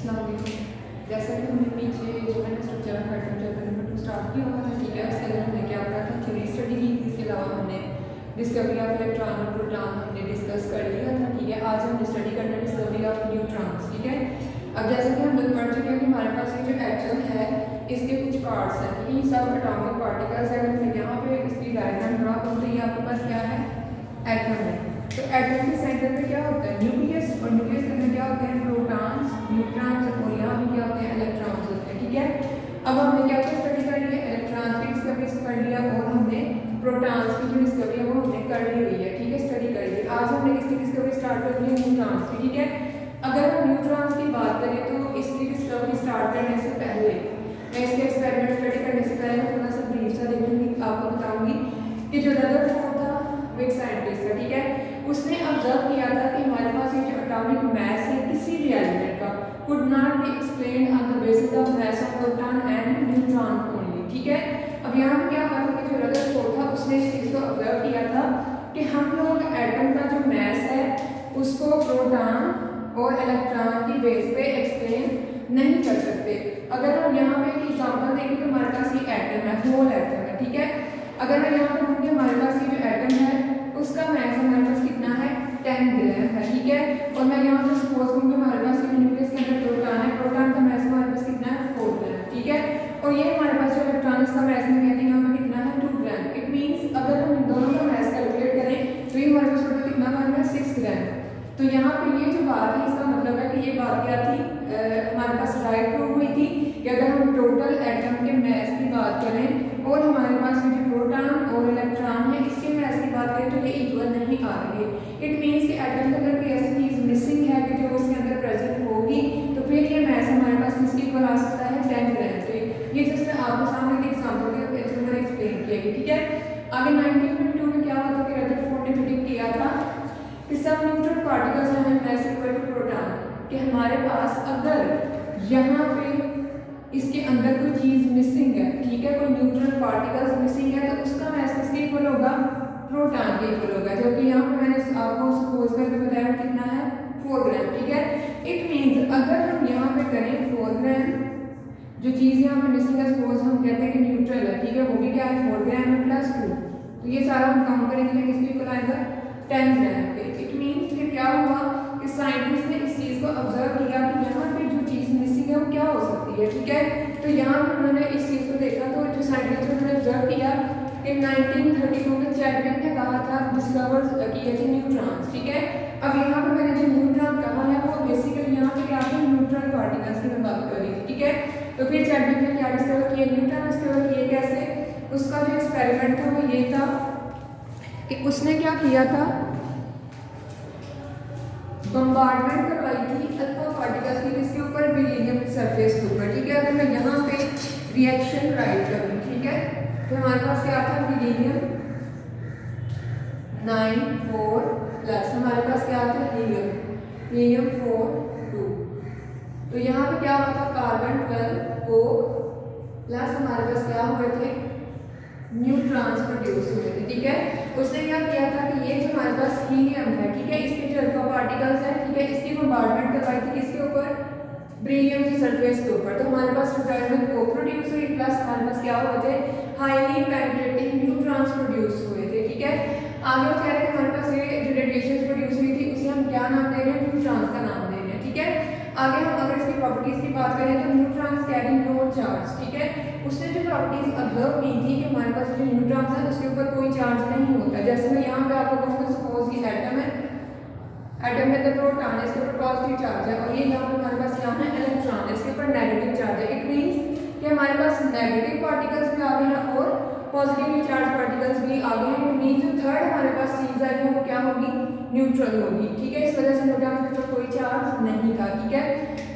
जैसा कि हमने पीछे जो है ना structure of atom chapter number 2 start किया हुआ था, ठीक है। उसके अंदर हमने क्या करा था, थ्योरी स्टडी की थी। इसके अलावा हमने डिस्कवरी ऑफ इलेक्ट्रॉन और प्रोटॉन हमने डिस्कस कर लिया था, ठीक है। आज हम स्टडी करना है डिस्कवरी ऑफ न्यूट्रॉन्स, ठीक है। अब जैसे कि हम लोग पढ़ चुके हैं कि हमारे पास ये जो एटम है इसके कुछ पार्ट्स हैं, ठीक है। ये सब एटॉमिक पार्टिकल्स है। अगर यहाँ पे इसकी डायग्राम ड्रा करूँ तो ये आपके पास क्या है, एटम है। तो एटम के सेंटर में क्या होता है, न्यूक्लियस, और न्यूक्लियस के अंदर क्या होते हैं, प्रोटॉन्स, न्यूट्रॉन्स, और यहाँ भी क्या होते हैं, इलेक्ट्रॉन्स होते हैं, ठीक है। अब हमने क्या क्या स्टडी कर लिया, इलेक्ट्रॉन्स की डिस्कवरी कर लिया, और हमने प्रोटॉन्स की जो डिस्कवरी है वो हमने कर ली हुई है, ठीक है, स्टडी कर ली। आज हमने किसकी डिस्कवरी स्टार्ट कर ली है, न्यूट्रॉन्स की, ठीक है। अगर हम न्यूट्रॉन्स की बात करें तो इसकी डिस्कवरी स्टार्ट करने से पहले, मैं इसके एक्सपेरिमेंट स्टडी करने से पहले मैं थोड़ा सा ब्रीफ सा देखूंगी, आपको बताऊंगी कि जो रदरफोर्ड था वो एक साइंटिस्ट था, ठीक है। उसने ऑब्जर्व किया था कि हमारे पास ये जो एटॉमिक मैस है किसी भी एलिमेंट का could not be explained on the basis of mass of proton and neutron only, ठीक है। अब यहाँ पे क्या हुआ था कि जो रदरफोर्ड था उसने इस चीज़ को ऑब्जर्व किया था कि हम लोग एटम का जो मैस है उसको प्रोटॉन और इलेक्ट्रॉन की बेस पे एक्सप्लेन नहीं कर सकते। अगर हम यहाँ पे एक एग्जांपल देखें तो हमारे पास ये एटम है, होल एटम है, ठीक है। अगर मैं यहाँ पे कहूँ हमारे पास ये जो एटम है उसका मैस हमारे पास कितना है, 10 ग्राम है, ठीक है। और मैं यहाँ पे सपोज करूँ कि हमारे पास ये न्यूक्लियस के अंदर प्रोटॉन है, प्रोटॉन का मैस हमारे पास कितना है, 4 ग्राम, ठीक है। और ये हमारे पास जो इलेक्ट्रॉन का मैस में कहते हैं यहाँ पे कितना है, 2 ग्राम। इट मीन्स अगर हम इन दोनों का मैस कैलकुलेट करें तो ये हमारे पास टोटल कितना बन रहा है, 6 ग्राम। तो यहाँ पे ये जो बात है इसका मतलब है कि ये बात क्या थी, हमारे पास राइट प्रूव हुई थी कि अगर हम टोटल एटम के मैस की बात करें और हमारे पास ये जो प्रोटॉन और इलेक्ट्रॉन है इसके मैस की बात करें तो ये इक्वल नहीं आ रही है। इट मीन्स कि एटम के अंदर कोई ऐसी चीज़ मिसिंग है कि जो उसके अंदर प्रेजेंट होगी तो फिर ये मैस हमारे पास किसके इक्वल आ सकता है, 10 ग्राम। तो ये जस्ट मैं आपके सामने एक एग्जाम्पल के थ्रू मैंने एक्सप्लेन किया है, ठीक है। आगे 1922 में क्या हुआ था कि रदरफोर्ड ने प्रेडिक्ट किया था कि सब न्यूट्रॉन पार्टिकल्स हैं मैस इक्वल टू प्रोटॉन, कि हमारे पास अगर यहाँ पे इसके अंदर कोई चीज़ मिसिंग है, ठीक है, कोई न्यूट्रॉन पार्टिकल्स मिसिंग है तो उसका मैस किसके इक्वल होगा, प्रोटॉन के इक्वल होगा, जो कि यहाँ पे मैंने आपको सपोज करके बताया कितना है, 4 ग्राम, ठीक है। इट मीन्स अगर हम यहाँ पे करें 4 ग्राम, जो चीज़ यहाँ पे मिसिंग है, सपोज हम कहते हैं कि न्यूट्रल है, ठीक है, वो भी क्या है, 4 ग्राम प्लस 2, तो ये सारा हम काउंट करेंगे तो किसके इक्वल आएगा, 10 ग्राम के। इट मीन्स कि क्या हुआ कि साइंटिस्ट ने इस चीज़ को ऑब्जर्व किया कि यहाँ पे जो चीज़ मिसिंग है वो क्या हो सकती है, ठीक है। तो यहाँ पे उन्होंने इस चीज़ को देखा तो जो साइंटिस्ट ने ऑब्जर्व किया कि 1932 में चैडविक ने कहा था डिस्कवर किए थे न्यूट्रॉन्स, ठीक है। अब यहाँ पे मैंने जो न्यूट्रॉन कहा है वो बेसिकली यहाँ पे क्या है, न्यूट्रॉन पार्टिकल्स की मैं बात कर रही थी, ठीक है। तो फिर चैडविक ने क्या डिस्कवर किया, न्यूट्रॉन डिस्कवर किए कैसे, उसका जो एक्सपेरिमेंट था वो ये था कि उसने क्या किया था, बम्बार्डमेंट करवाई थी अल्फा पार्टिकल्स की, किसके ऊपर, बेरिलियम की सरफेस के ऊपर, ठीक है। अगर मैं यहाँ पे रिएक्शन राइट करूँ, ठीक है, तो हमारे पास क्या था, बेरिलियम 9 4 प्लस हमारे पास क्या था, हीलियम 4 2, तो यहाँ पे क्या हुआ था, कार्बन 12 कोक प्लस हमारे पास क्या हुए थे, न्यूट्रॉन्स प्रोड्यूस हुए थे, ठीक है। उसने क्या किया था कि ये जो हमारे पास हीलियम है, ठीक है, इसके जो अल्फा पार्टिकल्स हैं, ठीक है, इसकी बम्बार्डमेंट करवाई थी किसके ऊपर, बेरिलियम की सरफेस के ऊपर, तो हमारे पास रिजल्ट में को प्रोड्यूस हुई प्लस हमारे पास क्या हुए थे, हाईली पेनिट्रेटिंग न्यूट्रॉन्स प्रोड्यूस हुए थे, ठीक है। आगे वो कह रहे हैं हमारे पास ये जो रेडिएशन प्रोड्यूस हुई थी उसे हम क्या नाम दे रहे हैं, न्यूट्रॉन्स का नाम दे रहे हैं, ठीक है। आगे हम अगर इसकी प्रॉपर्टीज की बात करें तो न्यूट्रॉन्स कैरी नो चार्ज, ठीक है। उसने जो प्रॉपर्टीज ऑब्जर्व की थी कि हमारे पास जो न्यूट्रॉन्स है उसके ऊपर कोई चार्ज नहीं होता। जैसे मैं यहाँ पे आपको कहूँगा सपोज ये एटम है, एटम में तो प्रोटॉन है, इसके ऊपर पॉजिटिव चार्ज है, और ये यहाँ पे हमारे पास यहाँ है इलेक्ट्रॉन है, इसके ऊपर नेगेटिव चार्ज है। इट मीन्स कि हमारे पास नेगेटिव पार्टिकल्स भी आ गए हैं और पॉजिटिवली चार्ज पार्टिकल्स भी आ गए हैं। इट मीन्स जो थर्ड हमारे पास चीज़ आई है वो क्या होगी, न्यूट्रल होगी, ठीक है। इस वजह से न्यूट्रॉन के ऊपर कोई चार्ज नहीं था, ठीक है।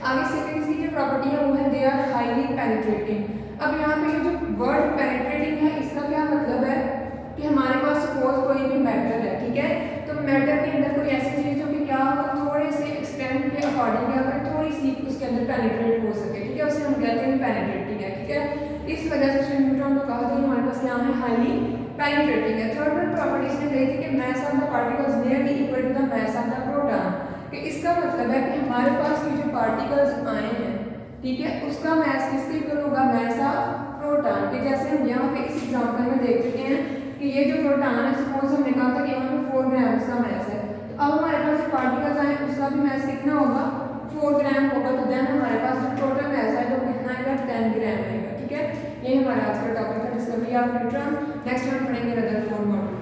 आगे सेकंड इसकी जो प्रॉपर्टी है वो है दे आर हाईली पेनिट्रेटिंग। अब यहाँ पे ये जो वर्ड पेनिट्रेटिंग है इसका क्या मतलब है कि हमारे पास सपोज कोई भी मैटर है, ठीक है, तो मैटर के अंदर कोई ऐसी चीज़ जो कि क्या हो, थोड़े से एक्सटेंट के अकॉर्डिंग क्या करें, थोड़ी सी उसके अंदर पेनिट्रेट हो सके, ठीक है, उसे हम कहते हैं पेनिट्रेटिंग है, ठीक है। इस वजह से न्यूट्रॉन को कहा था हमारे पास क्या है, हाईली पेनिट्रेटिंग है। थर्ड प्रॉपर्टीज ने कही थी कि mass of the particles nearly equal to the mass of the proton, कि इसका मतलब है कि हमारे पास ये जो पार्टिकल्स आए हैं ठीक है। उसका मैस किसके इक्वल होगा, मैस ऑफ प्रोटॉन के। जैसे हम यहाँ पे इस एग्जांपल में देख चुके हैं कि ये जो प्रोटॉन है, सपोज हमने कहा था कि यहाँ पे 4 ग्राम का मैस है, तो अब हमारे पास जो पार्टिकल्स आए उसका भी मैस कितना होगा, 4 ग्राम होगा। तो देन हमारे पास जो टोटल मैस है वो कितना आएगा, 10 ग्राम आएगा। ठीक है, ये हमारा आज का टॉपिक था, डिस्कवरी ऑफ न्यूट्रॉन। नेक्स्ट हम पढ़ेंगे रदरफोर्ड मॉडल।